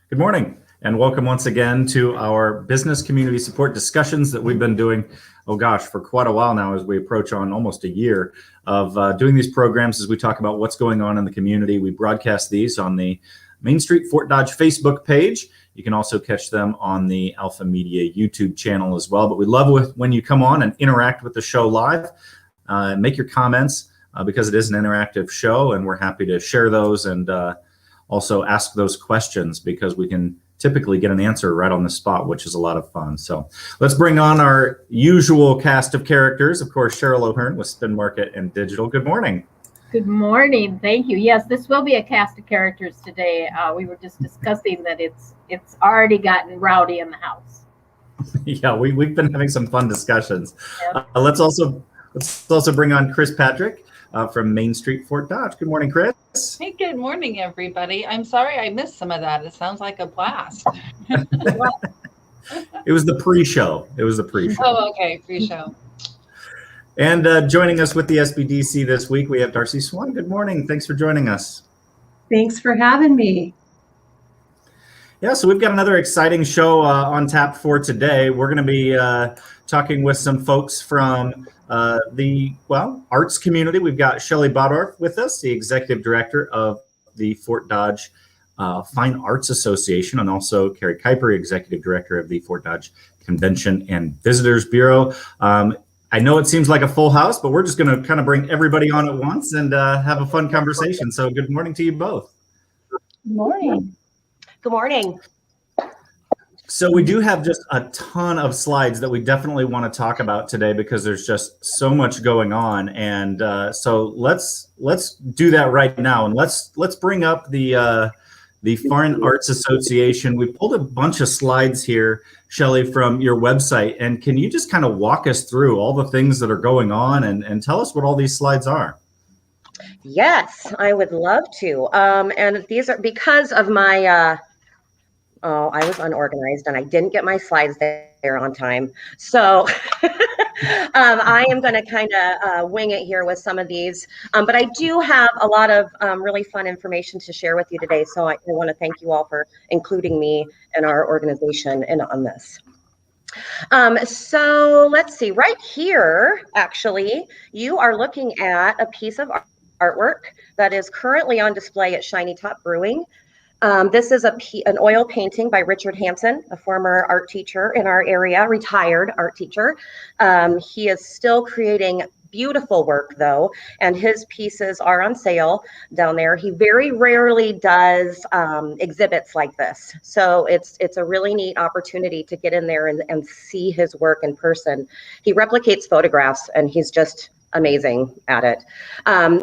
Good morning, and welcome once again to our business community support discussions that we've been doing, for quite a while now, as we approach on almost a year of doing these programs as we talk about what's going on in the community. We broadcast these on the Main Street Fort Dodge Facebook page. You can also catch them on the Alpha Media YouTube channel as well. But we love when you come on and interact with the show live, make your comments because it is an interactive show, and we're happy to share those and also ask those questions because we can typically get an answer right on the spot, which is a lot of fun. So let's bring on our usual cast of characters. Of course, Cheryl O'Hearn with Spin Market and Digital. Good morning. Good morning. Thank you. Yes, this will be a cast of characters today. We were just discussing that it's already gotten rowdy in the house. Yeah, we've been having some fun discussions. Yep. Let's also bring on Chris Patrick from Main Street Fort Dodge. Good morning, Chris. Hey, good morning, everybody. I'm sorry I missed some of that. It sounds like a blast. It was the pre-show. Oh, okay, pre-show. And joining us with the SBDC this week, we have Darcy Swan. Good morning. Thanks for joining us. Thanks for having me. Yeah, so we've got another exciting show on tap for today. We're going to be talking with some folks from the arts community. We've got Shelly Bottorff with us, the executive director of the Fort Dodge Fine Arts Association, and also Kerrie Kuiper, executive director of the Fort Dodge Convention and Visitors Bureau. I know it seems like a full house, but we're just going to kind of bring everybody on at once and have a fun conversation. So good morning to you both. Good morning. Good morning. So we do have just a ton of slides that we definitely want to talk about today because there's just so much going on, and so let's do that right now, and let's bring up the Fine Arts Association. We pulled a bunch of slides here, Shelly, from your website, and can you just kind of walk us through all the things that are going on and tell us what all these slides are? Yes, I would love to. And these are because of my I was unorganized and I didn't get my slides there on time. So I am going to kind of wing it here with some of these. But I do have a lot of really fun information to share with you today. So I want to thank you all for including me and our organization on this. So let's see, right here, actually, you are looking at a piece of artwork that is currently on display at Shiny Top Brewing. This is an oil painting by Richard Hansen, a former art teacher in our area, retired art teacher. He is still creating beautiful work, though, and his pieces are on sale down there. He very rarely does exhibits like this, so it's a really neat opportunity to get in there and see his work in person. He replicates photographs, and he's just amazing at it.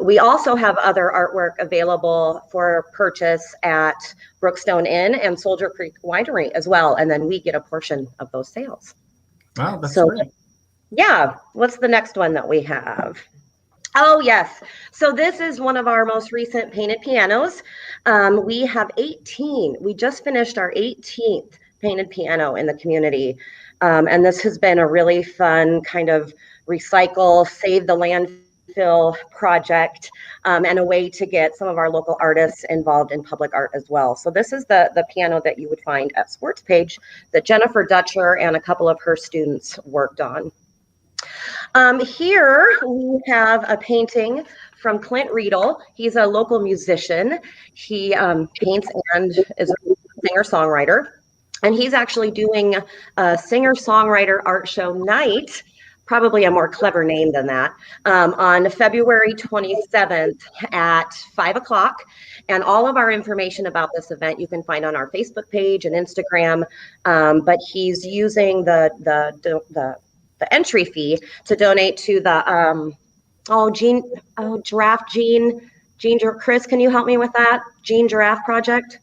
We also have other artwork available for purchase at Brookstone Inn and Soldier Creek Winery as well, and then we get a portion of those sales. Wow, that's so great. Yeah, what's the next one that we have? Oh, yes. So this is one of our most recent painted pianos. We have 18. We just finished our 18th painted piano in the community. And this has been a really fun kind of recycle, save the landfill project, and a way to get some of our local artists involved in public art as well. So this is the piano that you would find at Sports Page that Jennifer Dutcher and a couple of her students worked on. Here we have a painting from Clint Riedel. He's a local musician. He paints and is a singer-songwriter. And he's actually doing a singer-songwriter art show night, probably a more clever name than that, on February 27th at 5 o'clock. And all of our information about this event you can find on our Facebook page and Instagram. But he's using the entry fee to donate to the Giraffe Gene. Chris, can you help me with that? Gene Giraffe Project?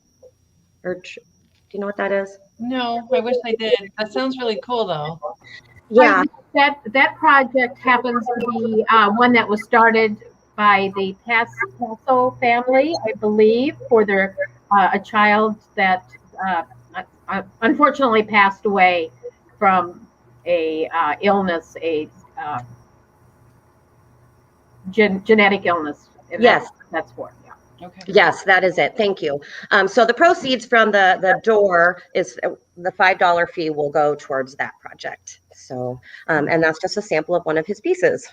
Or do you know what that is? No, I wish I did. That sounds really cool, though. Yeah. That project happens to be one that was started by the Paso family, I believe, for their a child that unfortunately passed away from a illness, genetic illness. Yes. That's for, yeah. Okay. Yes, that is it. Thank you. So the proceeds from the door is the $5 fee will go towards that project. So, and that's just a sample of one of his pieces.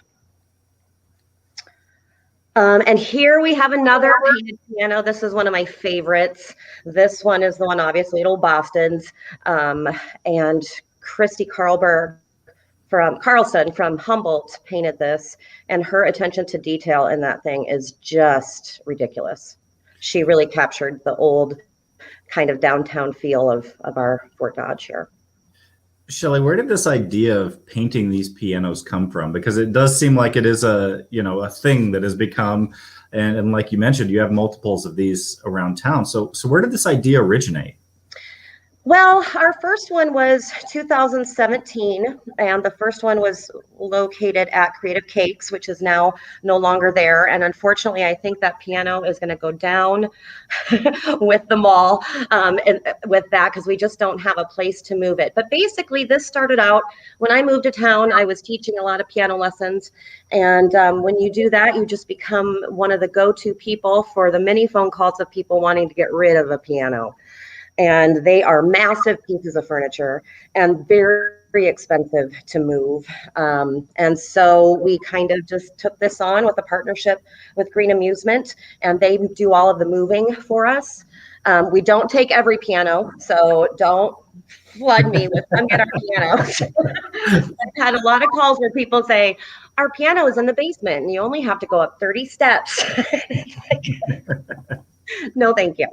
And here we have another painted piano. This is one of my favorites. This one is the one, obviously, at Old Boston's. And Christy Carlson from Humboldt painted this, and her attention to detail in that thing is just ridiculous. She really captured the old kind of downtown feel of our Fort Dodge here. Shelly, where did this idea of painting these pianos come from? Because it does seem like it is a thing that has become, and like you mentioned, you have multiples of these around town. So where did this idea originate? Well, our first one was 2017, and the first one was located at Creative Cakes, which is now no longer there. And unfortunately, I think that piano is going to go down with the mall and with that, because we just don't have a place to move it. But basically, this started out when I moved to town. I was teaching a lot of piano lessons. And when you do that, you just become one of the go-to people for the many phone calls of people wanting to get rid of a piano. And they are massive pieces of furniture and very expensive to move. And so we kind of just took this on with a partnership with Green Amusement, and they do all of the moving for us. We don't take every piano, so don't flood me with come get our pianos. I've had a lot of calls where people say, our piano is in the basement and you only have to go up 30 steps. No, thank you.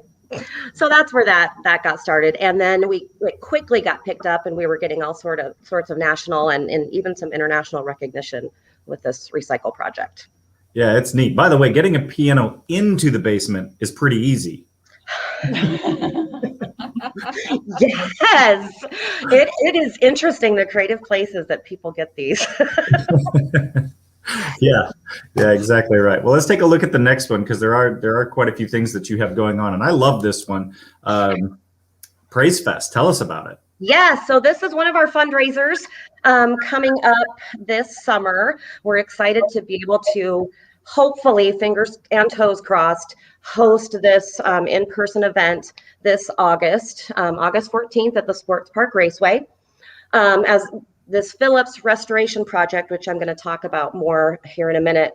So that's where that got started. And then it quickly got picked up, and we were getting all sorts of national and even some international recognition with this recycle project. Yeah, it's neat. By the way, getting a piano into the basement is pretty easy. Yes, it is interesting, the creative places that people get these. Yeah, exactly right. Well, let's take a look at the next one, because there are quite a few things that you have going on, and I love this one. Praise Fest. Tell us about it. Yeah, so this is one of our fundraisers coming up this summer. We're excited to be able to, hopefully, fingers and toes crossed, host this in-person event this August 14th at the Sports Park Raceway. As this Phillips restoration project, which I'm going to talk about more here in a minute,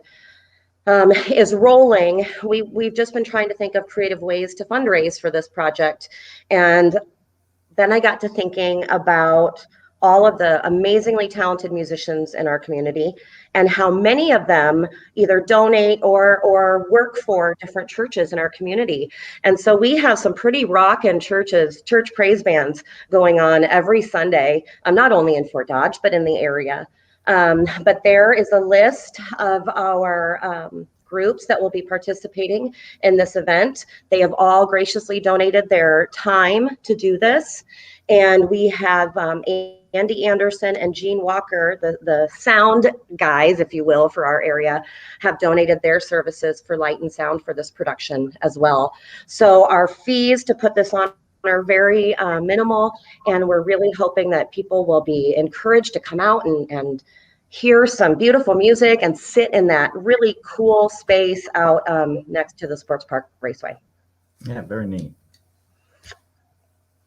is rolling. We've just been trying to think of creative ways to fundraise for this project. And then I got to thinking about all of the amazingly talented musicians in our community and how many of them either donate or work for different churches in our community. And so we have some pretty rockin' church praise bands going on every Sunday, not only in Fort Dodge, but in the area. But there is a list of our groups that will be participating in this event. They have all graciously donated their time to do this. And we have Andy Anderson and Gene Walker, the sound guys, if you will, for our area, have donated their services for light and sound for this production as well. So our fees to put this on are very minimal, and we're really hoping that people will be encouraged to come out and hear some beautiful music and sit in that really cool space out next to the Sports Park Raceway. Yeah, very neat.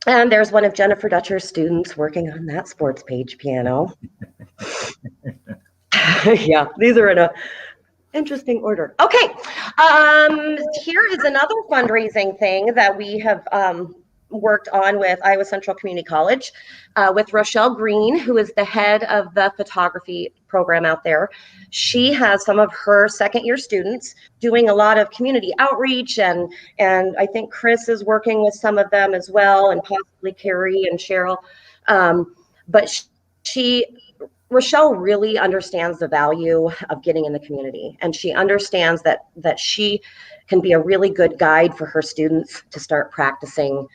And there's one of Jennifer Dutcher's students working on that sports page piano. Yeah, these are in a interesting order. Okay, here is another fundraising thing that we have worked on with Iowa Central Community College with Rochelle Green, who is the head of the photography program out there. She has some of her second-year students doing a lot of community outreach, and I think Chris is working with some of them as well, and possibly Kerrie and Cheryl. But Rochelle really understands the value of getting in the community, and she understands that she can be a really good guide for her students to start practicing,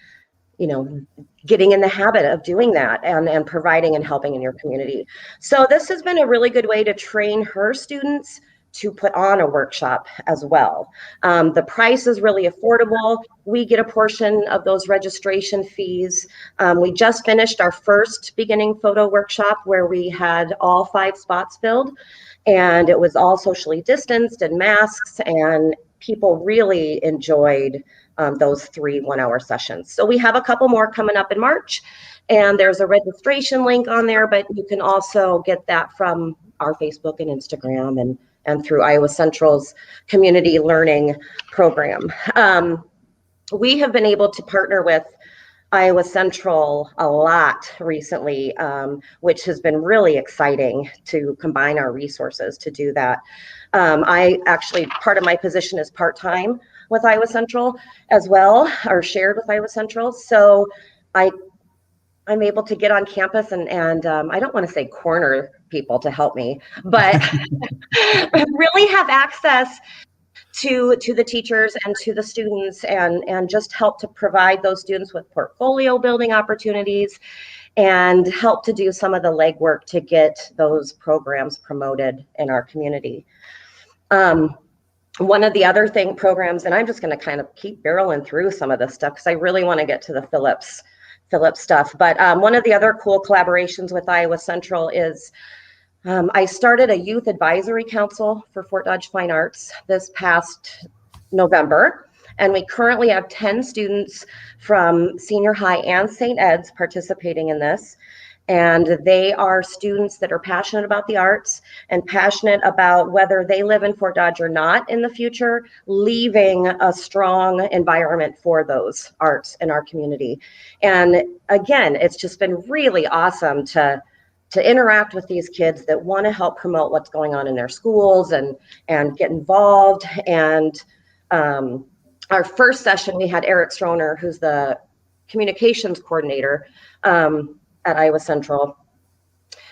getting in the habit of doing that and providing and helping in your community. So this has been a really good way to train her students to put on a workshop as well. The price is really affordable. We get a portion of those registration fees. We just finished our first beginning photo workshop where we had all 5 spots filled, and it was all socially distanced and masks, and people really enjoyed those 3 1-hour sessions. So we have a couple more coming up in March, and there's a registration link on there, but you can also get that from our Facebook and Instagram and through Iowa Central's community learning program. We have been able to partner with Iowa Central a lot recently, which has been really exciting to combine our resources to do that. I actually, part of my position is part-time with Iowa Central as well, or shared with Iowa Central. So I'm able to get on campus and I don't want to say corner people to help me, but really have access to the teachers and to the students and just help to provide those students with portfolio building opportunities and help to do some of the legwork to get those programs promoted in our community. One of the other programs, and I'm just going to kind of keep barreling through some of this stuff because I really want to get to the Phillips stuff. But one of the other cool collaborations with Iowa Central is I started a youth advisory council for Fort Dodge Fine Arts this past November, and we currently have 10 students from senior high and St. Ed's participating in this. And they are students that are passionate about the arts and passionate about whether they live in Fort Dodge or not in the future, leaving a strong environment for those arts in our community. And again, it's just been really awesome to interact with these kids that want to help promote what's going on in their schools and get involved. And our first session, we had Eric Stroner, who's the communications coordinator at Iowa Central.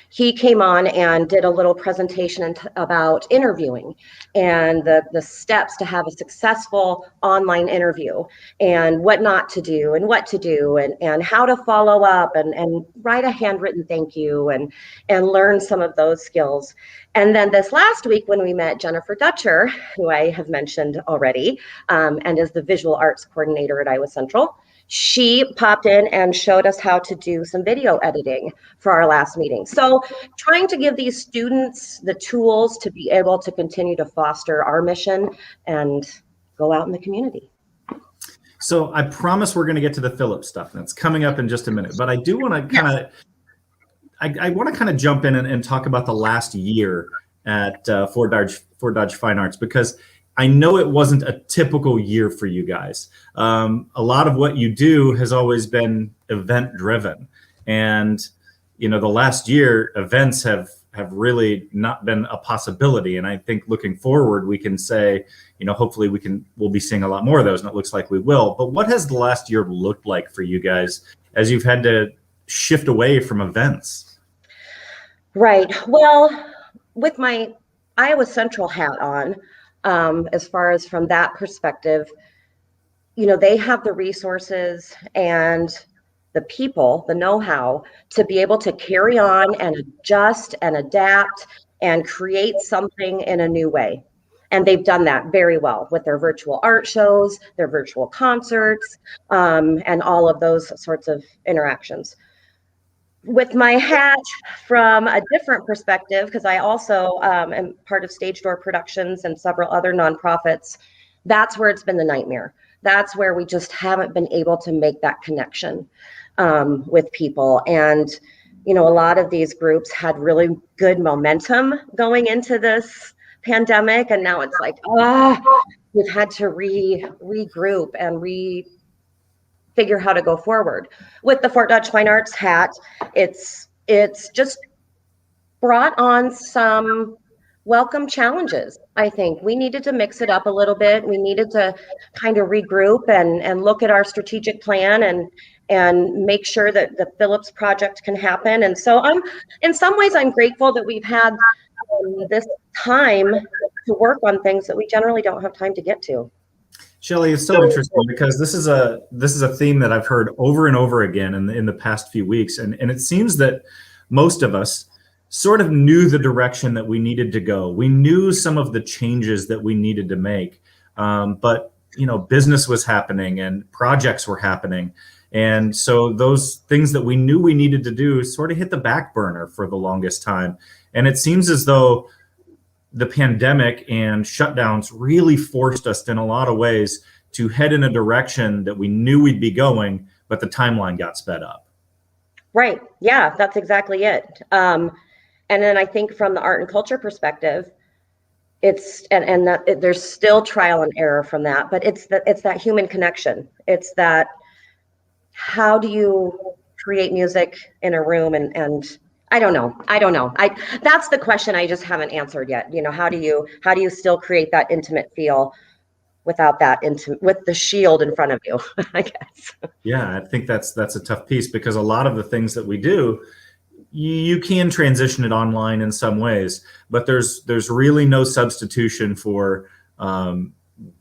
He came on and did a little presentation about interviewing and the steps to have a successful online interview and what not to do and what to do and how to follow up and write a handwritten thank you and learn some of those skills. And then this last week when we met Jennifer Dutcher, who I have mentioned already, and is the visual arts coordinator at Iowa Central, she popped in and showed us how to do some video editing for our last meeting. So trying to give these students the tools to be able to continue to foster our mission and go out in the community. So I promise we're going to get to the Phillips stuff. That's coming up in just a minute. But I do want to kind of, I want to kind of jump in and talk about the last year at Fort Dodge Fine Arts, because I know it wasn't a typical year for you guys. A lot of what you do has always been event driven. And, you know, the last year events have really not been a possibility. And I think looking forward, we can say, you know, hopefully we'll be seeing a lot more of those, and it looks like we will. But what has the last year looked like for you guys as you've had to shift away from events? Right. Well, with my Iowa Central hat on, as far as from that perspective, you know, they have the resources and the people, the know-how to be able to carry on and adjust and adapt and create something in a new way. And they've done that very well with their virtual art shows, their virtual concerts, and all of those sorts of interactions. With my hat from a different perspective, because I also am part of Stage Door Productions and several other nonprofits, that's where it's been the nightmare. That's where we just haven't been able to make that connection with people. And, you know, a lot of these groups had really good momentum going into this pandemic. And now it's like, we've had to regroup and figure how to go forward. With the Fort Dodge Fine Arts hat, it's just brought on some welcome challenges. I think we needed to mix it up a little bit. We needed to kind of regroup and look at our strategic plan and make sure that the Phillips project can happen. And so in some ways, I'm grateful that we've had this time to work on things that we generally don't have time to get to. Shelly, it's so interesting because this is a theme that I've heard over and over again in the past few weeks. And it seems that most of us sort of knew the direction that we needed to go. We knew some of the changes that we needed to make. But, you know, business was happening and projects were happening. And so those things that we knew we needed to do sort of hit the back burner for the longest time. And it seems as though the pandemic and shutdowns really forced us in a lot of ways to head in a direction that we knew we'd be going, but the timeline got sped up. Right. Yeah, that's exactly it. And then I think from the art and culture perspective, it's there's still trial and error from that, but it's that human connection. It's that, how do you create music in a room? And I don't know. That's the question I just haven't answered yet. How do you still create that intimate feel without with the shield in front of you, I guess. Yeah, I think that's a tough piece, because a lot of the things that we do, you can transition it online in some ways, but there's really no substitution for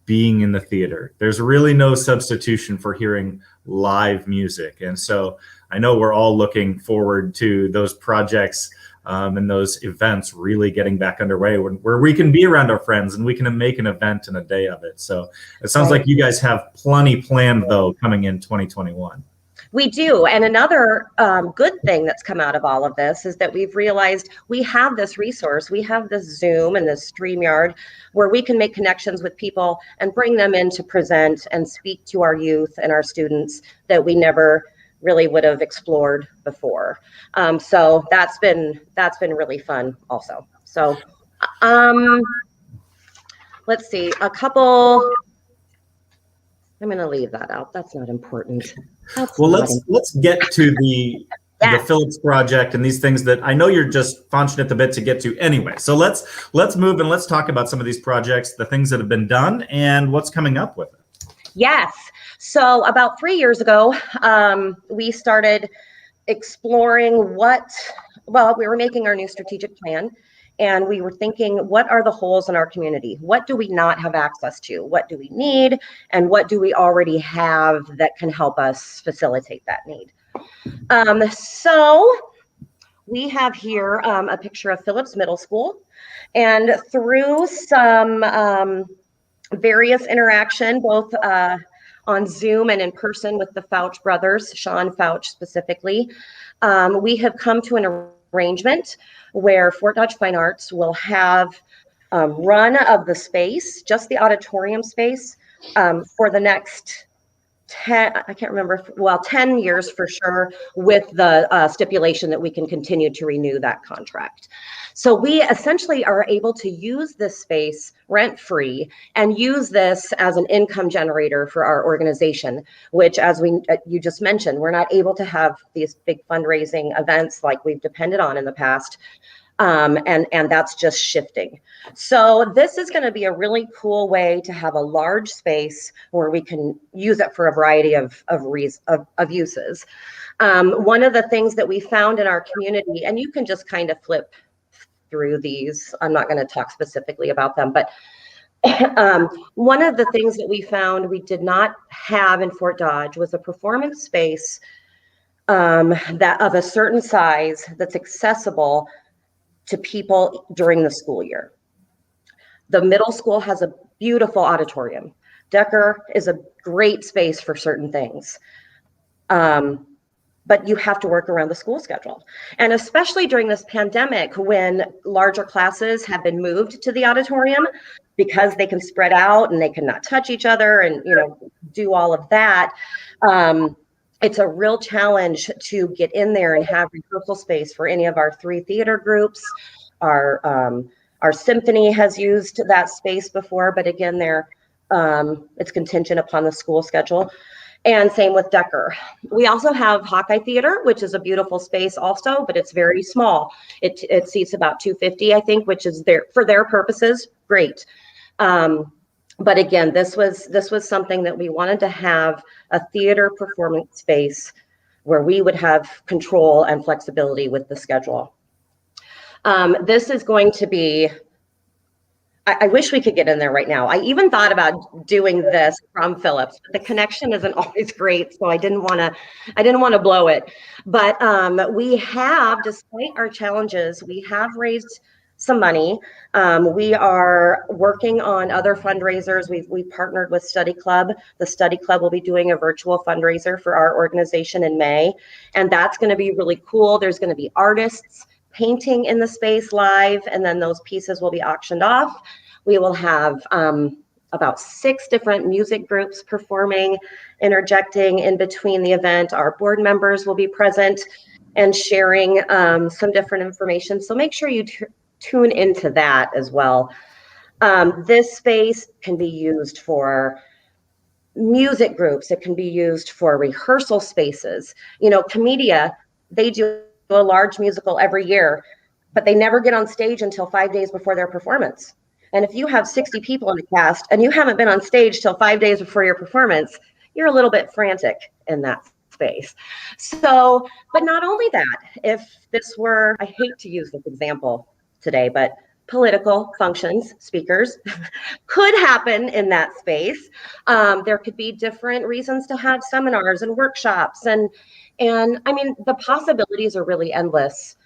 being in the theater. There's really no substitution for hearing live music. And so I know we're all looking forward to those projects and those events really getting back underway, where we can be around our friends and we can make an event in a day of it. So it sounds like you guys have plenty planned, though, coming in 2021. We do. And another good thing that's come out of all of this is that we've realized we have this resource. We have this Zoom and this StreamYard where we can make connections with people and bring them in to present and speak to our youth and our students that we never really would have explored before. So that's been really fun also. So let's see, I'm going to leave that out. That's not important. Let's get to the Phillips project and these things that I know you're just faunching at the bit to get to anyway. So let's move and let's talk about some of these projects, the things that have been done and what's coming up with it. Yes. So about 3 years ago, we started exploring we were making our new strategic plan, and we were thinking, what are the holes in our community? What do we not have access to? What do we need? And what do we already have that can help us facilitate that need? So we have here a picture of Phillips Middle School, and through some various interaction, both on Zoom and in person with the Fouch brothers, Sean Fouch specifically, we have come to an arrangement where Fort Dodge Fine Arts will have run of the space, just the auditorium space, for the next 10 years for sure, with the stipulation that we can continue to renew that contract. So we essentially are able to use this space rent-free and use this as an income generator for our organization, which, as you just mentioned, we're not able to have these big fundraising events like we've depended on in the past. And that's just shifting. So this is going to be a really cool way to have a large space where we can use it for a variety of uses. One of the things that we found in our community, and you can just kind of flip through these, I'm not going to talk specifically about them, but one of the things that we found we did not have in Fort Dodge was a performance space that of a certain size that's accessible to people during the school year. The middle school has a beautiful auditorium. Decker is a great space for certain things. But you have to work around the school schedule. And especially during this pandemic, when larger classes have been moved to the auditorium because they can spread out and they cannot touch each other and, do all of that. It's a real challenge to get in there and have rehearsal space for any of our 3 theater groups. Our symphony has used that space before, but again, it's contingent upon the school schedule. And same with Decker. We also have Hawkeye Theater, which is a beautiful space also, but it's very small. It seats about 250, I think, which is for their purposes, great. But again, this was something that we wanted to have, a theater performance space where we would have control and flexibility with the schedule. This is going to be, I wish we could get in there right now. I even thought about doing this from Phillips, but the connection isn't always great, so I didn't want to blow it. But we have, despite our challenges, we have raised some money. We are working on other fundraisers. We partnered with Study Club. The Study Club will be doing a virtual fundraiser for our organization in May, and that's going to be really cool. There's going to be artists, painting in the space live, and then those pieces will be auctioned off. We will have about 6 different music groups performing, interjecting in between the event. Our board members will be present and sharing some different information. So make sure you tune into that as well. This space can be used for music groups. It can be used for rehearsal spaces. You know, Comedia, they do a large musical every year, but they never get on stage until 5 days before their performance. And if you have 60 people in the cast and you haven't been on stage till 5 days before your performance, you're a little bit frantic in that space. So, but not only that, if this were, I hate to use this example today, but political functions, speakers, could happen in that space. There could be different reasons to have seminars and workshops. And I mean, the possibilities are really endless.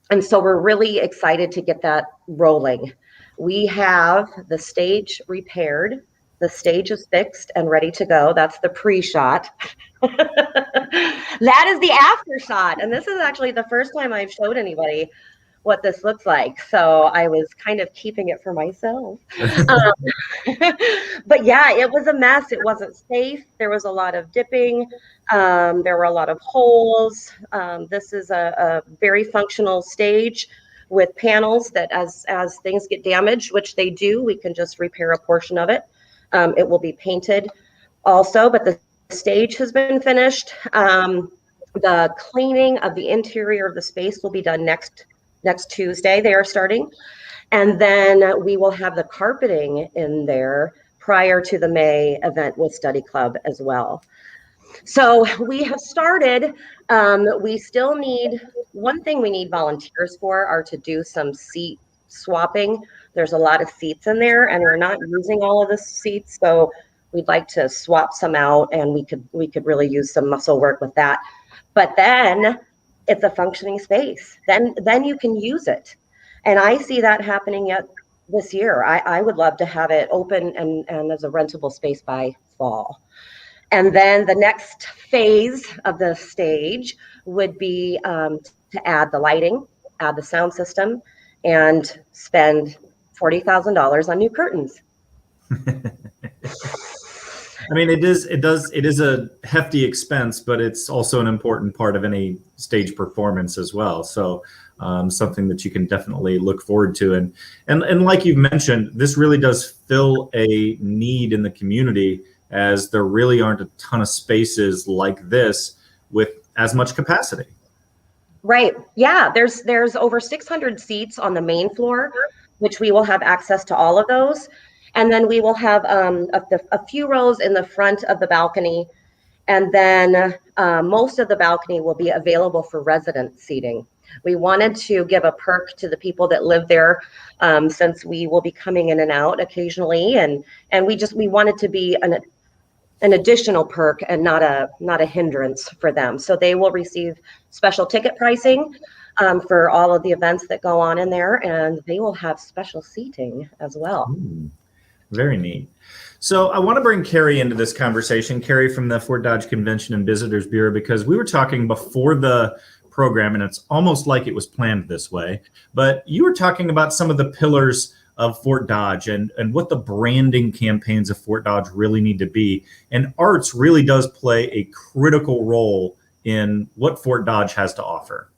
And so we're really excited to get that rolling. We have the stage repaired. The stage is fixed and ready to go. That's the pre-shot. That is the after shot. And this is actually the first time I've showed anybody what this looks like. So I was kind of keeping it for myself. But yeah, it was a mess. It wasn't safe. There was a lot of dipping. There were a lot of holes. This is a very functional stage with panels that as things get damaged, which they do, we can just repair a portion of it. It will be painted also, but the stage has been finished. The cleaning of the interior of the space will be done next Tuesday. They are starting. And then we will have the carpeting in there prior to the May event with Study Club as well. So we have started. We still need, one thing we need volunteers for are to do some seat swapping. There's a lot of seats in there and we're not using all of the seats. So we'd like to swap some out, and we could really use some muscle work with that. But then it's a functioning space. Then you can use it. And I see that happening yet this year. I would love to have it open and as a rentable space by fall. And then the next phase of the stage would be to add the lighting, add the sound system, and spend $40,000 on new curtains. I mean, it is a hefty expense, but it's also an important part of any stage performance as well. So something that you can definitely look forward to. And like you've mentioned, this really does fill a need in the community, as there really aren't a ton of spaces like this with as much capacity. Right. Yeah. There's over 600 seats on the main floor, which we will have access to all of those. And then we will have a few rows in the front of the balcony. And then most of the balcony will be available for resident seating. We wanted to give a perk to the people that live there, since we will be coming in and out occasionally. And we wanted to be an additional perk and not a hindrance for them. So they will receive special ticket pricing for all of the events that go on in there, and they will have special seating as well. Very neat. So I want to bring Kerrie into this conversation, Kerrie from the Fort Dodge Convention and Visitors Bureau, because we were talking before the program, and it's almost like it was planned this way, but you were talking about some of the pillars of Fort Dodge and what the branding campaigns of Fort Dodge really need to be. And arts really does play a critical role in what Fort Dodge has to offer.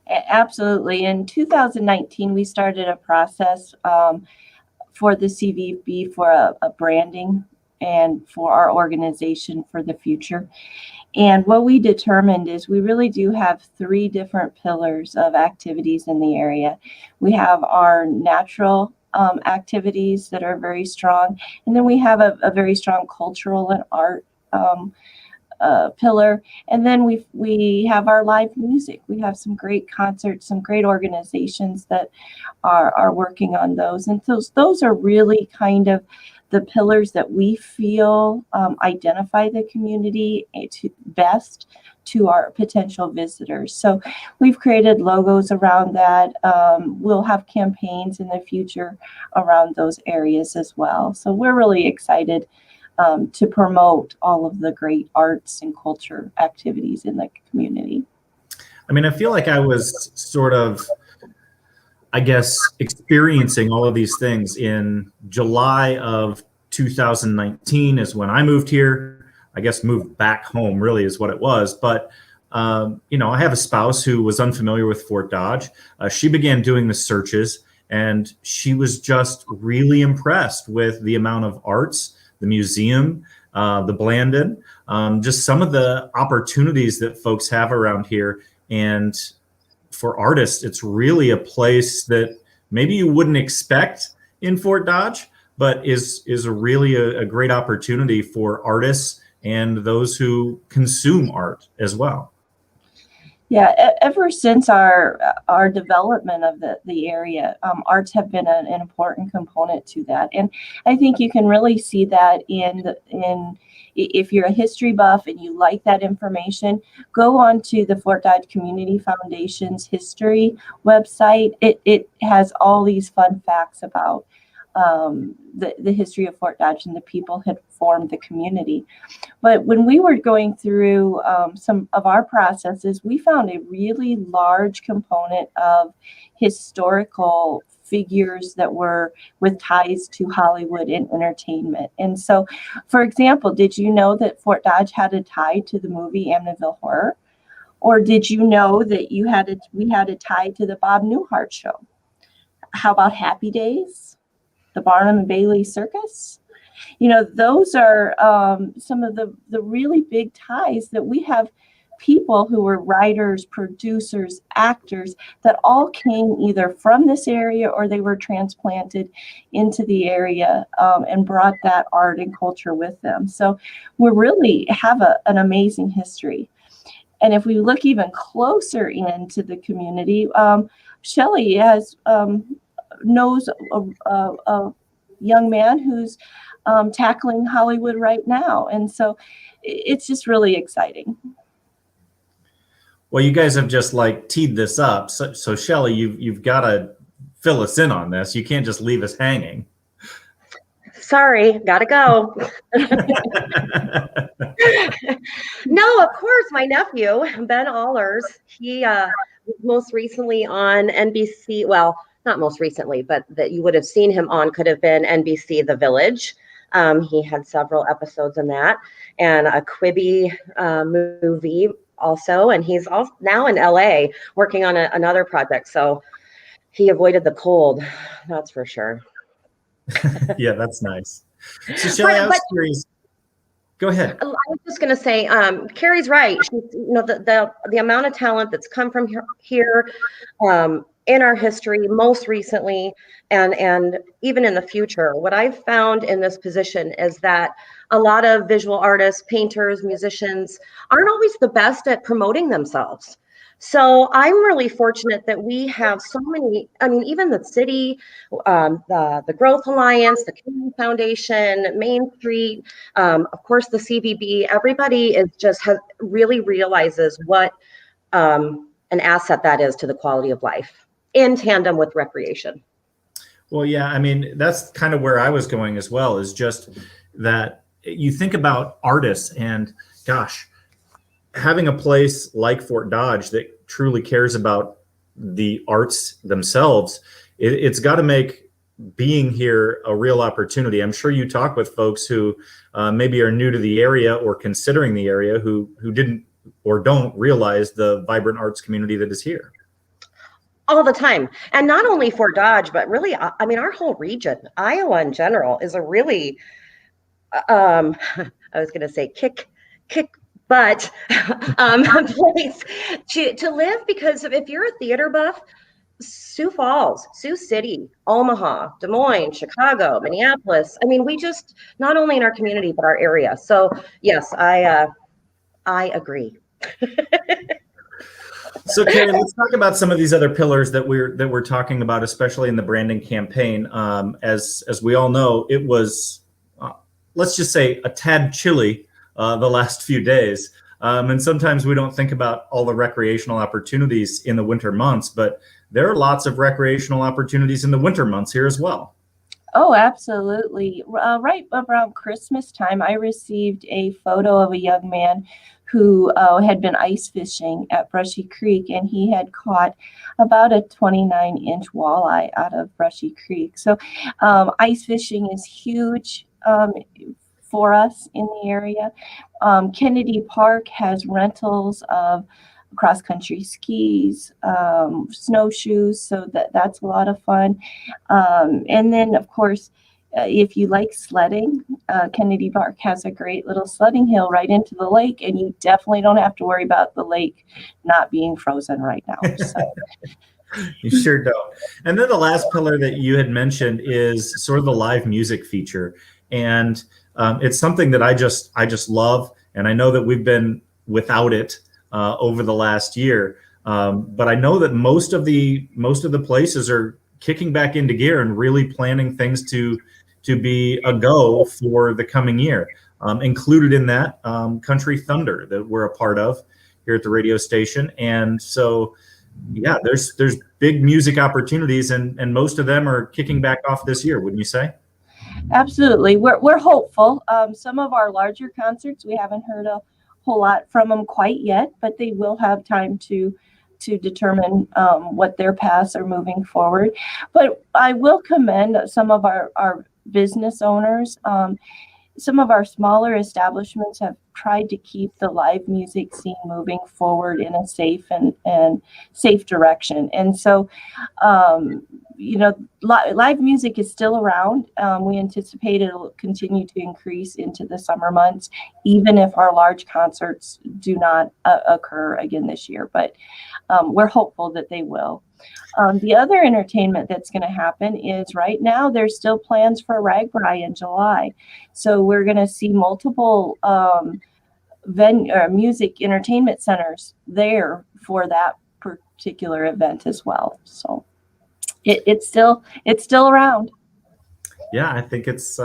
Absolutely. In 2019, we started a process for the CVB for a branding and for our organization for the future. And what we determined is we really do have 3 different pillars of activities in the area. We have our natural activities that are very strong, and then we have a very strong cultural and art pillar, and then we have our live music. We have some great concerts, some great organizations that are working on those, and those are really kind of the pillars that we feel identify the community best to our potential visitors. So we've created logos around that. We'll have campaigns in the future around those areas as well. So we're really excited to promote all of the great arts and culture activities in the community. I mean, I feel like I was sort of, I guess, experiencing all of these things in July of 2019 is when I moved here. I guess moved back home really is what it was. But, I have a spouse who was unfamiliar with Fort Dodge. She began doing the searches, and she was just really impressed with the amount of arts, the museum, the Blandon, just some of the opportunities that folks have around here. And for artists, it's really a place that maybe you wouldn't expect in Fort Dodge, but is really a great opportunity for artists and those who consume art as well. Yeah, ever since our development of the area, arts have been an important component to that, and I think you can really see that in if you're a history buff and you like that information, go on to the Fort Dodge Community Foundation's history website. It has all these fun facts about the history of Fort Dodge and the people had formed the community. But when we were going through some of our processes, we found a really large component of historical figures that were with ties to Hollywood and entertainment. And so, for example, did you know that Fort Dodge had a tie to the movie Amityville Horror? Or did you know that we had a tie to the Bob Newhart show? How about Happy Days? The Barnum and Bailey Circus? Those are some of the really big ties that we have. People who were writers, producers, actors that all came either from this area or they were transplanted into the area and brought that art and culture with them. So we really have an amazing history. And if we look even closer into the community, Shelly knows a young man who's tackling Hollywood right now. And so it's just really exciting. Well, you guys have just teed this up. So Shelly, you've got to fill us in on this. You can't just leave us hanging. Sorry, gotta go. No, of course, my nephew, Ben Allers, he most recently on NBC, well, not most recently, but that you would have seen him on could have been NBC The Village. He had several episodes in that, and a Quibi movie also, and he's now in LA working on another project, so he avoided the cold, that's for sure. Yeah, that's nice. So Shelly, I was curious. Go ahead. I was just going to say, Kerrie's right. She's, the amount of talent that's come from here in our history, most recently, and even in the future. What I've found in this position is that a lot of visual artists, painters, musicians aren't always the best at promoting themselves. So I'm really fortunate that we have so many, even the city, the Growth Alliance, the Community Foundation, Main Street, of course, the CVB, everybody really realizes what an asset that is to the quality of life in tandem with recreation. Well, yeah, that's kind of where I was going as well, is just that you think about artists and gosh, having a place like Fort Dodge that truly cares about the arts themselves, it's got to make being here a real opportunity. I'm sure you talk with folks who maybe are new to the area or considering the area who didn't or don't realize the vibrant arts community that is here. All the time. And not only Fort Dodge, but really, our whole region, Iowa in general, is a really, I was going to say kick butt place to live, because if you're a theater buff, Sioux Falls, Sioux City, Omaha, Des Moines, Chicago, Minneapolis. We just, not only in our community, but our area. So yes, I agree. So Kerrie, let's talk about some of these other pillars that we're talking about, especially in the branding campaign. As we all know, it was, let's just say, a tad chilly the last few days. And sometimes we don't think about all the recreational opportunities in the winter months, but there are lots of recreational opportunities in the winter months here as well. Oh, absolutely. Right around Christmas time, I received a photo of a young man who had been ice fishing at Brushy Creek, and he had caught about a 29-inch walleye out of Brushy Creek. So ice fishing is huge for us in the area. Kennedy Park has rentals of cross-country skis, snowshoes, so that's a lot of fun. And then, of course, if you like sledding, Kennedy Park has a great little sledding hill right into the lake, and you definitely don't have to worry about the lake not being frozen right now. So. You sure don't. And then the last pillar that you had mentioned is sort of the live music feature, and it's something that I just love, and I know that we've been without it over the last year, but I know that most of the places are kicking back into gear and really planning things to be a go for the coming year. Included in that, Country Thunder that we're a part of here at the radio station, and so. Yeah, there's big music opportunities, and most of them are kicking back off this year, wouldn't you say? Absolutely. We're hopeful. Some of our larger concerts, we haven't heard a whole lot from them quite yet, but they will have time to determine what their paths are moving forward. But I will commend some of our business owners. Some of our smaller establishments have tried to keep the live music scene moving forward in a safe and safe direction. And so, live music is still around. We anticipate it'll continue to increase into the summer months, even if our large concerts do not occur again this year. But we're hopeful that they will. The other entertainment that's going to happen is right now there's still plans for RAGBRAI in July. So we're going to see multiple music entertainment centers there for that particular event as well. So it's still around. Yeah, I think it's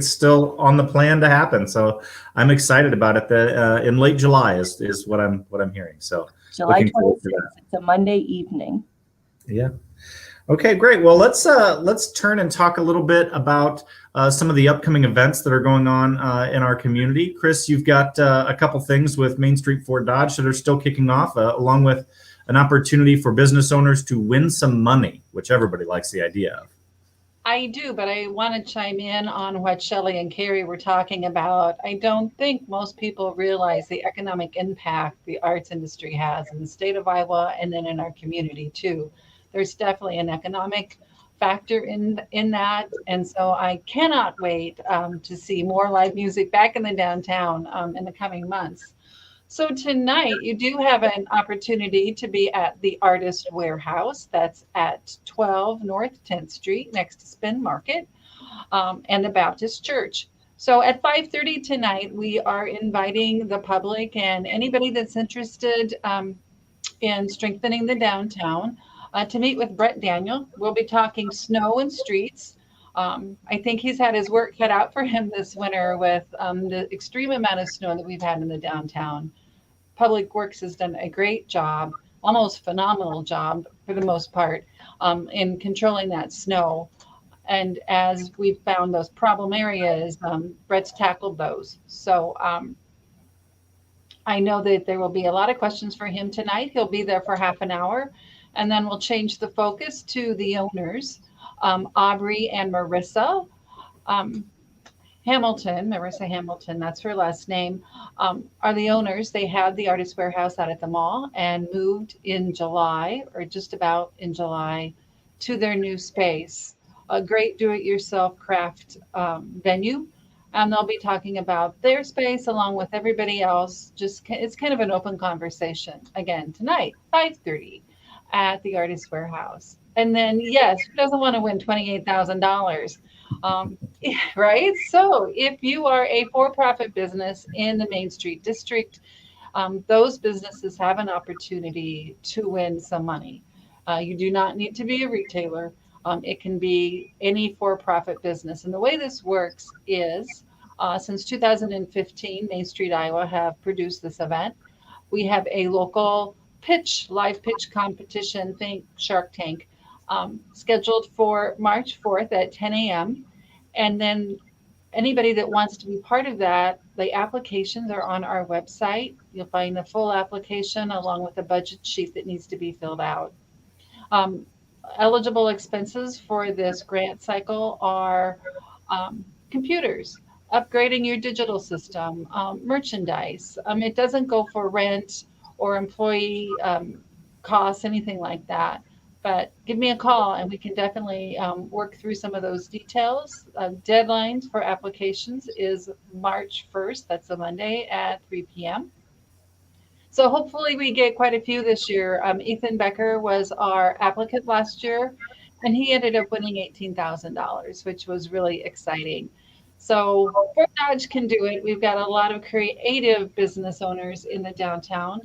still on the plan to happen. So I'm excited about it. That in late July is what I'm hearing. So July 26th. It's a Monday evening. Yeah. Okay, great. Well, let's turn and talk a little bit about some of the upcoming events that are going on in our community. Chris, you've got a couple things with Main Street Fort Dodge that are still kicking off, along with an opportunity for business owners to win some money, which everybody likes the idea of. I do, but I want to chime in on what Shelly and Kerrie were talking about. I don't think most people realize the economic impact the arts industry has in the state of Iowa and then in our community too. There's definitely an economic factor in that. And so I cannot wait to see more live music back in the downtown in the coming months. So tonight you do have an opportunity to be at the Artist Warehouse. That's at 12 North 10th Street next to Spin Market and the Baptist Church. So at 5:30 tonight, we are inviting the public and anybody that's interested in strengthening the downtown to meet with Brett Daniel. We'll be talking snow and streets. I think he's had his work cut out for him this winter with the extreme amount of snow that we've had in the downtown. Public Works has done a great job, almost phenomenal job for the most part, in controlling that snow. And as we've found those problem areas, Brett's tackled those. So I know that there will be a lot of questions for him tonight. He'll be there for half an hour. And then we'll change the focus to the owners, Aubrey and Marissa Hamilton. Marissa Hamilton, that's her last name, are the owners. They had the Artist Warehouse out at the mall and moved in July, or just about in July, to their new space, a great do-it-yourself craft venue. And they'll be talking about their space along with everybody else. It's kind of an open conversation. Again, tonight, 5:30. At the Artist Warehouse. And then, yes, who doesn't want to win $28,000, right? So if you are a for-profit business in the Main Street District, those businesses have an opportunity to win some money. You do not need to be a retailer. It can be any for-profit business. And the way this works is, since 2015, Main Street Iowa have produced this event. We have a local live pitch competition, think Shark Tank, scheduled for March 4th at 10 a.m. And then anybody that wants to be part of that The applications are on our website. You'll find the full application along with a budget sheet that needs to be filled out. Um, Eligible expenses for this grant cycle are computers, upgrading your digital system, merchandise. It doesn't go for rent or employee costs, anything like that. But give me a call and we can definitely work through some of those details. Deadlines for applications is March 1st. That's a Monday at 3 p.m. So hopefully we get quite a few this year. Ethan Becker was our applicant last year, and he ended up winning $18,000, which was really exciting. So Fort Dodge can do it. We've got a lot of creative business owners in the downtown.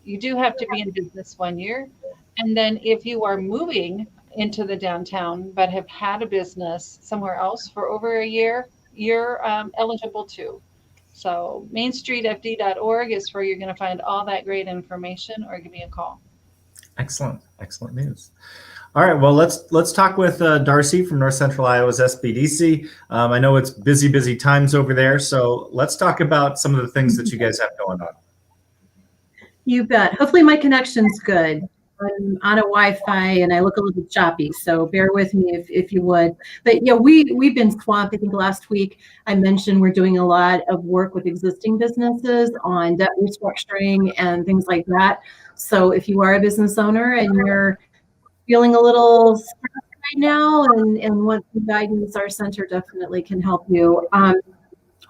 You do have to be in business 1 year. And then if you are moving into the downtown but have had a business somewhere else for over a year, you're eligible too. So mainstreetfd.org is where you're going to find all that great information, or give me a call. Excellent news. All right, well, let's talk with Darcy from North Central Iowa's SBDC. I know it's busy times over there, so let's talk about some of the things that you guys have going on. You bet. Hopefully my connection's good. I'm on a Wi-Fi and I look a little choppy, so bear with me if you would. But yeah, we've been swamped. I think last week I mentioned we're doing a lot of work with existing businesses on debt restructuring and things like that. So if you are a business owner and you're feeling a little stressed right now and want some guidance, our center definitely can help you.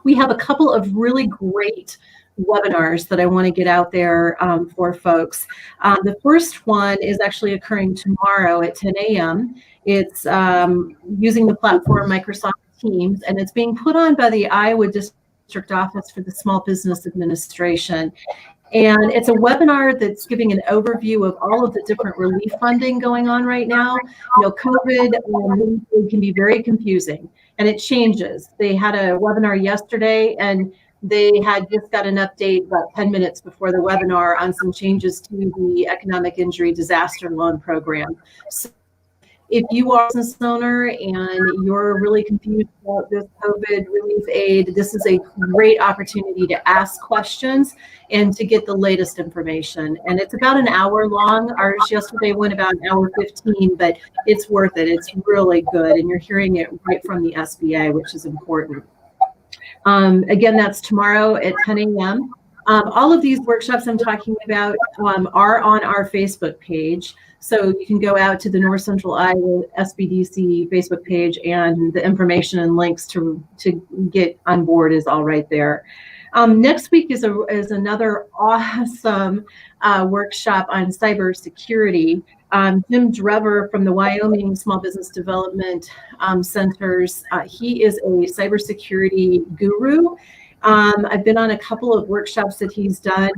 We have a couple of really great webinars that I want to get out there for folks. The first one is actually occurring tomorrow at 10 a.m. It's using the platform Microsoft Teams, and it's being put on by the Iowa District Office for the Small Business Administration. And it's a webinar that's giving an overview of all of the different relief funding going on right now. You know, COVID can be very confusing, and it changes. They had a webinar yesterday, and they had just got an update about 10 minutes before the webinar on some changes to the Economic Injury Disaster Loan Program. So if you are a business owner and you're really confused about this COVID relief aid, this is a great opportunity to ask questions and to get the latest information. And it's about an hour long. Ours yesterday went about an hour 15, but it's worth it. It's really good. And you're hearing it right from the SBA, which is important. Again, that's tomorrow at 10 a.m. All of these workshops I'm talking about are on our Facebook page. So you can go out to the North Central Iowa SBDC Facebook page, and the information and links to get on board is all right there. Next week is another awesome workshop on cybersecurity. Jim Drever from the Wyoming Small Business Development Centers, he is a cybersecurity guru. I've been on a couple of workshops that he's done,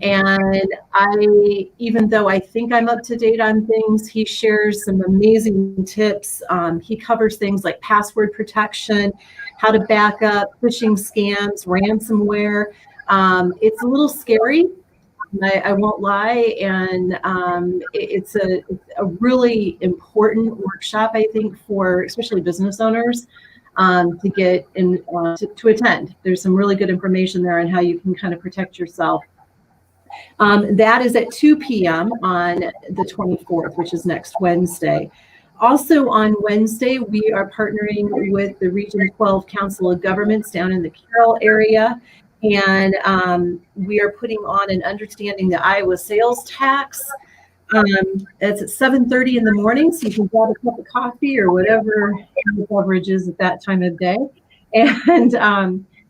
and even though I think I'm up to date on things, he shares some amazing tips. He covers things like password protection, how to back up, phishing scams, ransomware. It's a little scary, I won't lie, and it's a really important workshop, I think, for especially business owners to get in to attend. There's some really good information there on how you can kind of protect yourself. That is at 2 p.m. on the 24th, which is next Wednesday. Also on Wednesday, we are partnering with the Region 12 Council of Governments down in the Carroll area. And we are putting on an Understanding the Iowa Sales Tax. It's at 7:30 in the morning, so you can grab a cup of coffee or whatever the beverage is at that time of day. And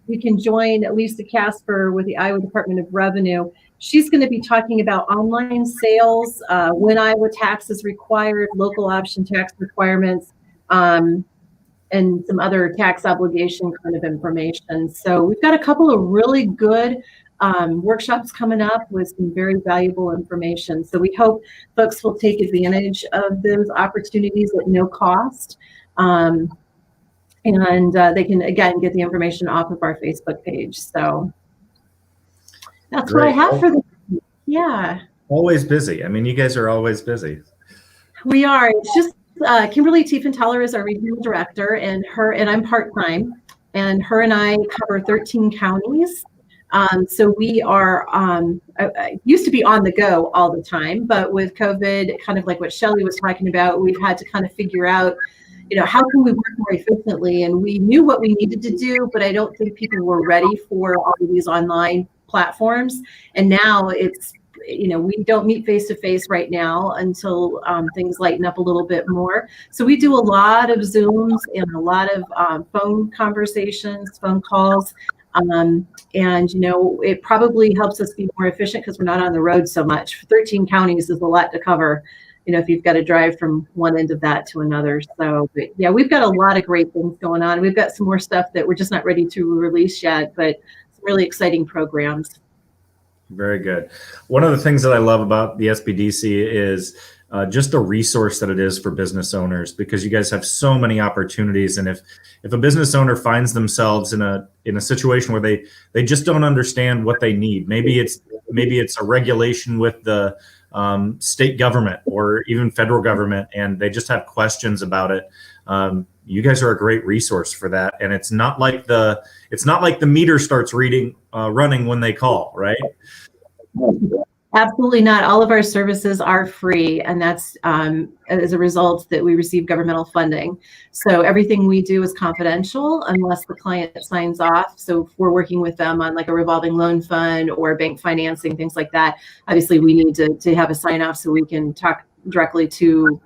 you can join Lisa Casper with the Iowa Department of Revenue. She's going to be talking about online sales, when Iowa tax is required, local option tax requirements, and some other tax obligation kind of information. So we've got a couple of really good workshops coming up with some very valuable information. So we hope folks will take advantage of those opportunities at no cost. And they can, again, get the information off of our Facebook page. So that's Great. what I have for the Yeah. Always busy. I mean, you guys are always busy. We are. It's just Kimberly Tiefenthaler is our regional director, and I'm part-time. and her and I cover 13 counties. So we are used to be on the go all the time, but with COVID, kind of like what Shelly was talking about, we've had to kind of figure out, how can we work more efficiently? And we knew what we needed to do, but I don't think people were ready for all of these online platforms. And now it's, we don't meet face to face right now until things lighten up a little bit more. So we do a lot of Zooms and a lot of phone conversations, phone calls. And, it probably helps us be more efficient because we're not on the road so much. 13 counties is a lot to cover, if you've got to drive from one end of that to another. So, but yeah, we've got a lot of great things going on. We've got some more stuff that we're just not ready to release yet, but some really exciting programs. Very good. One of the things that I love about the SBDC is just the resource that it is for business owners, because you guys have so many opportunities. And if a business owner finds themselves in a situation where they just don't understand what they need, maybe it's a regulation with the state government or even federal government, and they just have questions about it. You guys are a great resource for that. And it's not like the meter starts running when they call, right? Absolutely not. All of our services are free, and that's as a result that we receive governmental funding. So everything we do is confidential unless the client signs off. So if we're working with them on like a revolving loan fund or bank financing, things like that, obviously we need to have a sign off so we can talk directly to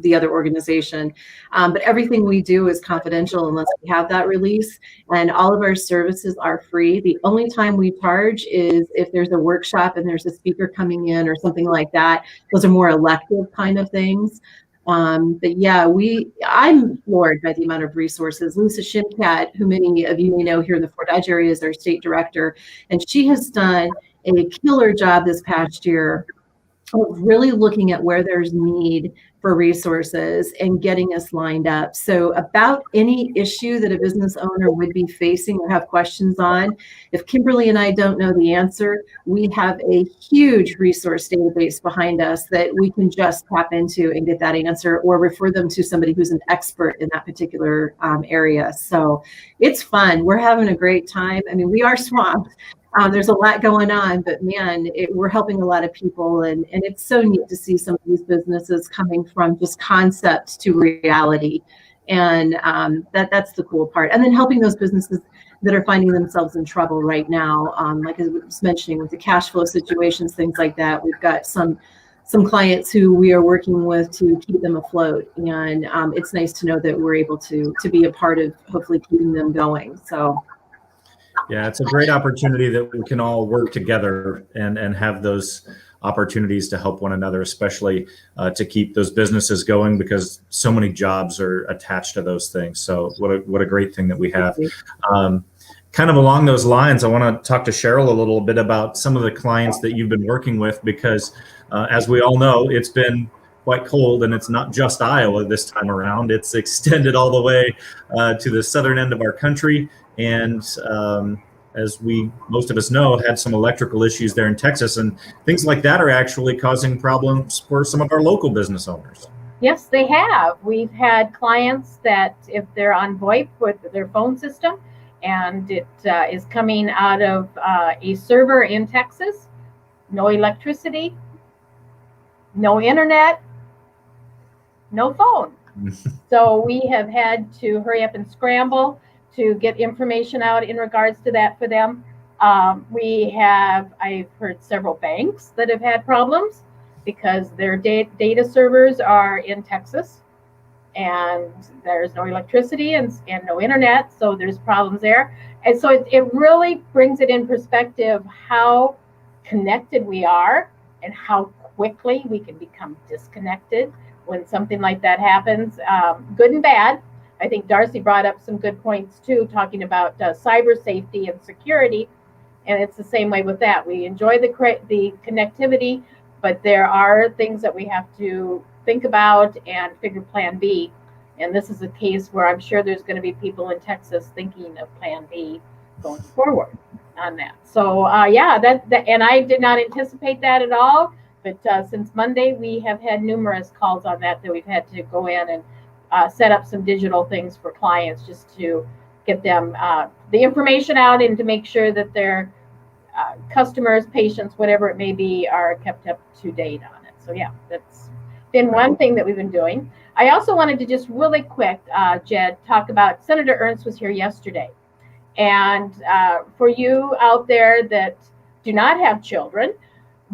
the other organization. But everything we do is confidential unless we have that release, and all of our services are free. The only time we charge is if there's a workshop and there's a speaker coming in or something like that. Those are more elective kind of things. But yeah, I'm floored by the amount of resources. Lisa Shimkat, who many of you may know here in the Fort Dodge area, is our state director, and she has done a killer job this past year of really looking at where there's need for resources and getting us lined up. So about any issue that a business owner would be facing or have questions on, if Kimberly and I don't know the answer, we have a huge resource database behind us that we can just tap into and get that answer, or refer them to somebody who's an expert in that particular area. So it's fun. We're having a great time. I mean, we are swamped. There's a lot going on, but man, we're helping a lot of people, and it's so neat to see some of these businesses coming from just concept to reality, and that's the cool part. And then helping those businesses that are finding themselves in trouble right now, like I was mentioning with the cash flow situations, things like that. We've got some clients who we are working with to keep them afloat, and it's nice to know that we're able to be a part of hopefully keeping them going. So. Yeah, it's a great opportunity that we can all work together and have those opportunities to help one another, especially to keep those businesses going, because so many jobs are attached to those things. So what a great thing that we have. Kind of along those lines, I want to talk to Cheryl a little bit about some of the clients that you've been working with, because as we all know, it's been quite cold, and it's not just Iowa this time around. It's extended all the way to the southern end of our country. And as most of us know, had some electrical issues there in Texas, and things like that are actually causing problems for some of our local business owners. Yes, they have. We've had clients that if they're on VoIP with their phone system and it is coming out of a server in Texas, no electricity, no internet, no phone. So we have had to hurry up and scramble to get information out in regards to that for them. I've heard several banks that have had problems because their data servers are in Texas and there's no electricity and no internet, so there's problems there. And so it really brings it in perspective how connected we are and how quickly we can become disconnected when something like that happens, good and bad. I think Darcy brought up some good points too, talking about cyber safety and security, and it's the same way with that. We enjoy the connectivity, but there are things that we have to think about and figure Plan B. And this is a case where I'm sure there's going to be people in Texas thinking of Plan B going forward on that. So and I did not anticipate that at all. But since Monday, we have had numerous calls on that we've had to go in and set up some digital things for clients just to get them the information out and to make sure that their customers, patients, whatever it may be, are kept up to date on it. So yeah, that's been one thing that we've been doing. I also wanted to just really quick, Jed, talk about Senator Ernst was here yesterday. And for you out there that do not have children,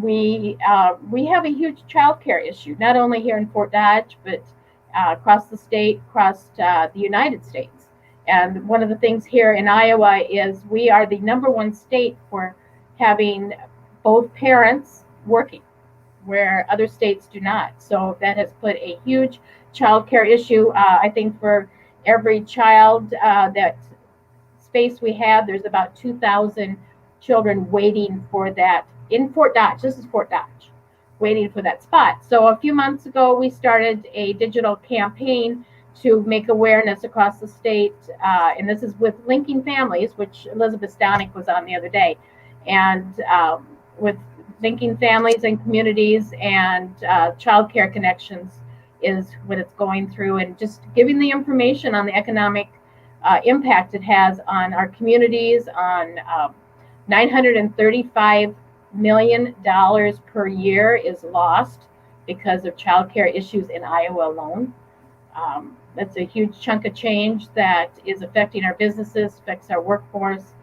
we have a huge child care issue, not only here in Fort Dodge, but across the state, across the United States. And one of the things here in Iowa is we are the #1 state for having both parents working, where other states do not. So that has put a huge child care issue. I think for every child that space we have, there's about 2,000 children waiting for that in Fort Dodge. This is Fort Dodge, waiting for that spot. So a few months ago, we started a digital campaign to make awareness across the state. And this is with Linking Families, which Elizabeth Stonick was on the other day. And with Linking Families and Communities and Child Care Connections is what it's going through, and just giving the information on the economic impact it has on our communities, on $935 million per year is lost because of child care issues in Iowa alone. That's a huge chunk of change that is affecting our businesses, affects our workforce,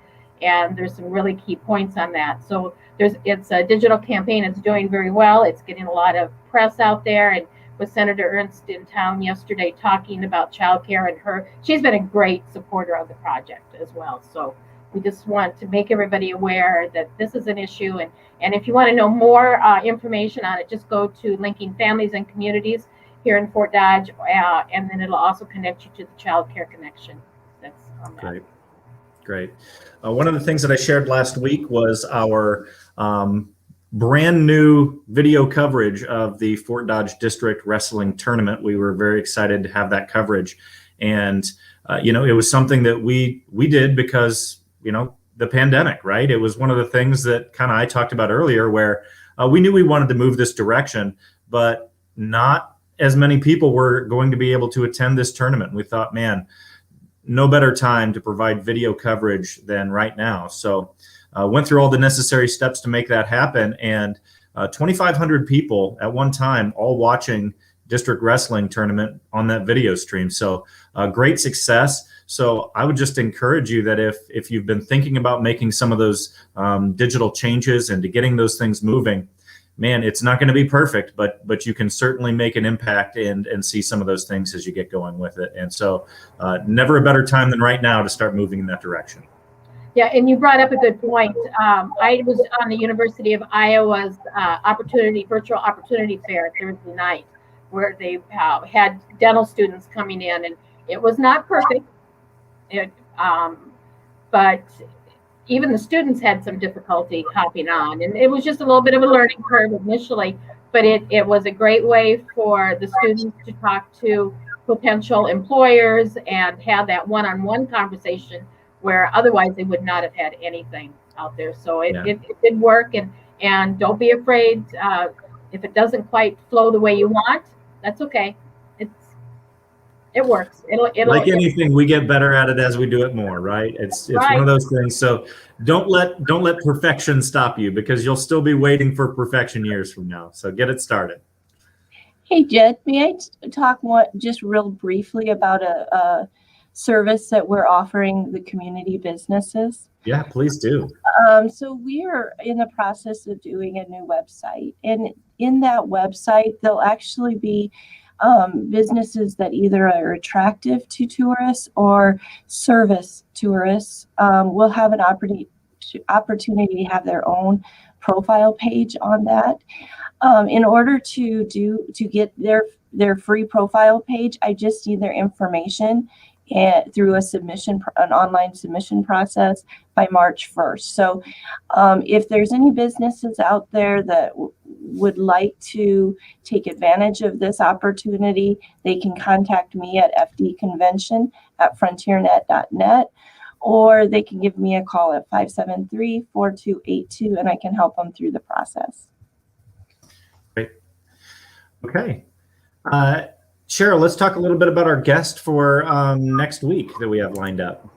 and there's some really key points on that. So it's a digital campaign. It's doing very well. It's getting a lot of press out there, and with Senator Ernst in town yesterday talking about childcare, and she's been a great supporter of the project as well. So we just want to make everybody aware that this is an issue, and if you want to know more information on it, just go to Linking Families and Communities here in Fort Dodge, and then it'll also connect you to the Child Care Connection. That's on that. Great. One of the things that I shared last week was our brand new video coverage of the Fort Dodge District Wrestling Tournament. We were very excited to have that coverage. And, it was something that we did because, the pandemic, right? It was one of the things that kind of I talked about earlier, where we knew we wanted to move this direction, but not as many people were going to be able to attend this tournament. We thought, man, no better time to provide video coverage than right now. So went through all the necessary steps to make that happen, and 2,500 people at one time all watching district wrestling tournament on that video stream. So great success. So I would just encourage you that if you've been thinking about making some of those digital changes and to getting those things moving, man, it's not going to be perfect, but you can certainly make an impact and see some of those things as you get going with it. And so never a better time than right now to start moving in that direction. Yeah, and you brought up a good point. I was on the University of Iowa's virtual opportunity fair Thursday night, where they had dental students coming in, and it was not perfect. But even the students had some difficulty hopping on, and it was just a little bit of a learning curve initially, but it was a great way for the students to talk to potential employers and have that one-on-one conversation where otherwise they would not have had anything out there. So it did work, and don't be afraid if it doesn't quite flow the way you want. That's okay. It works. It'll like anything, we get better at it as we do it more, right? It's right. One of those things. So don't let perfection stop you, because you'll still be waiting for perfection years from now. So get it started. Hey, Jed, may I talk just real briefly about a service that we're offering the community businesses? Yeah, please do. So we are in the process of doing a new website, and in that website, there'll actually be businesses that either are attractive to tourists or service tourists. Will have an opportunity to have their own profile page on that. In order to get their free profile page, I just need their information through an online submission process by March 1st. So if there's any businesses out there that would like to take advantage of this opportunity, they can contact me at fdconvention@frontiernet.net, or they can give me a call at 573-4282, and I can help them through the process. Great. Okay. Cheryl, let's talk a little bit about our guest for next week that we have lined up.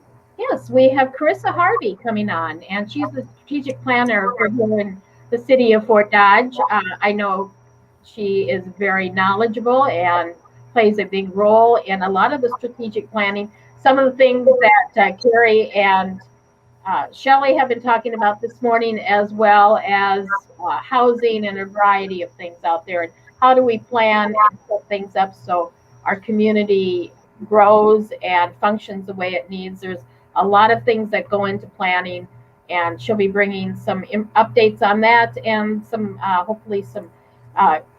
Yes, we have Carissa Harvey coming on, and she's the strategic planner for here in the city of Fort Dodge. I know she is very knowledgeable and plays a big role in a lot of the strategic planning. Some of the things that Kerrie and Shelly have been talking about this morning, as well as housing and a variety of things out there. And how do we plan and set things up so our community grows and functions the way it needs? There's a lot of things that go into planning, and she'll be bringing some updates on that and some hopefully some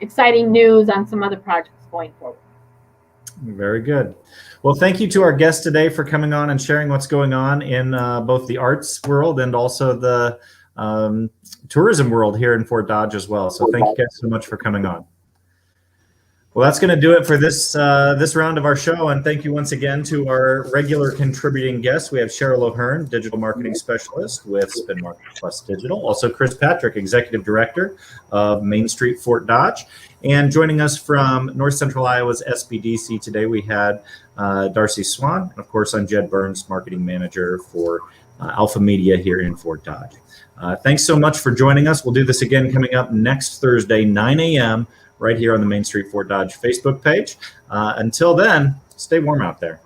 exciting news on some other projects going forward. Very good. Well, thank you to our guests today for coming on and sharing what's going on in both the arts world and also the tourism world here in Fort Dodge as well. So thank you guys so much for coming on. Well, that's going to do it for this round of our show. And thank you once again to our regular contributing guests. We have Cheryl O'Hearn, Digital Marketing Specialist with Spin Market Plus Digital. Also, Chris Patrick, Executive Director of Main Street Fort Dodge. And joining us from North Central Iowa's SBDC today, we had Darcy Swan. And of course, I'm Jed Burns, Marketing Manager for Alpha Media here in Fort Dodge. Thanks so much for joining us. We'll do this again coming up next Thursday, 9 a.m., right here on the Main Street Fort Dodge Facebook page. Until then, stay warm out there.